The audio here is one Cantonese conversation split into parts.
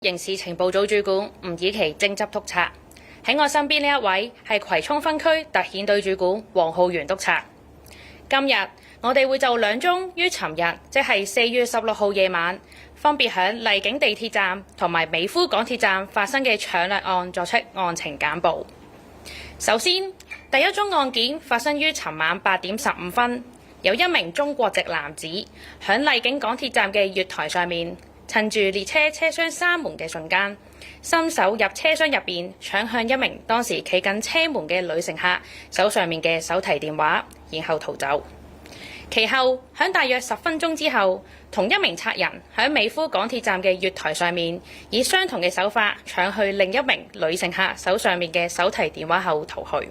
刑事情報組主管吳以琪正執督察。喺我身邊呢一位係葵涌分區特遣隊主管黃浩源督察。今日我哋會就兩宗於尋日，即係4月16號夜晚，分別響荔景地鐵站同埋美孚港鐵站發生嘅搶掠案作出案情簡報。首先，第一宗案件發生於尋晚8點15分，有一名中國籍男子響荔景港鐵站嘅月台上面，趁住列車車廂閂門嘅瞬間，伸手入車廂入邊搶向一名當時企緊車門嘅女乘客手上面嘅手提電話，然後逃走。其後響大約10分鐘之後，同一名賊人響美孚港鐵站嘅月台上面，以相同嘅手法搶去另一名女乘客手上面嘅手提電話後逃去。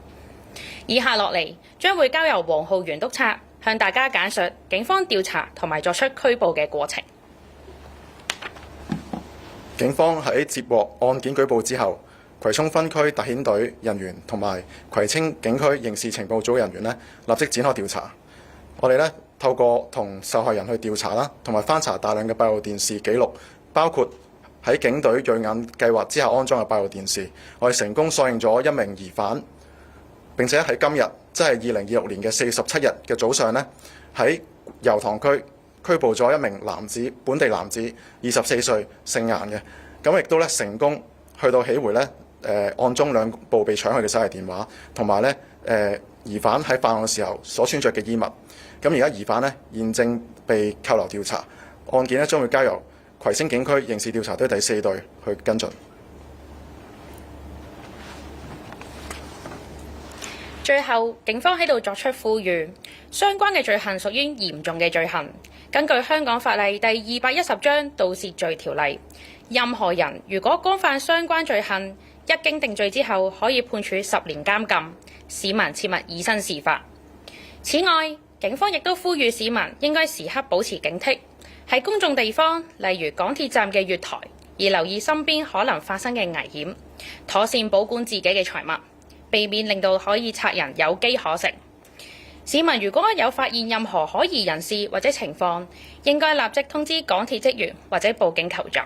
以下落嚟將會交由黃浩源督察向大家簡述警方調查同埋作出拘捕嘅過程。警方喺接獲案件舉報之後，葵涌分區特遣隊人員同埋葵青警區刑事情報組人員立即展開調查。我哋透過同受害人去調查啦，同埋翻查大量嘅閉路電視記錄，包括喺警隊銳眼計劃之下安裝嘅閉路電視，我哋成功鎖認咗一名疑犯。並且喺今日，即係2026年嘅4月17日嘅早上喺油塘區拘捕咗一名本地男子，24歲，姓顏嘅。咁亦都成功去到起回案中2部被搶去嘅手提電話，同埋疑犯喺犯案嘅時候所穿着嘅衣物。咁而家疑犯現正被扣留調查，案件將會交由葵青警區刑事調查隊第4隊去跟進。最後，警方喺度作出呼籲，相關嘅罪行屬於嚴重嘅罪行。根據香港法例第210章盜竊罪條例，任何人如果干犯相關罪行，一經定罪之後，可以判處10年監禁。市民切勿以身試法。此外，警方亦都呼籲市民應該時刻保持警惕，喺公眾地方，例如港鐵站嘅月台，而留意身邊可能發生嘅危險，妥善保管自己嘅財物，避免令到可以賊人有機可乘。市民如果有發現任何可疑人士或者情況，應該立即通知港鐵職員或者報警求助。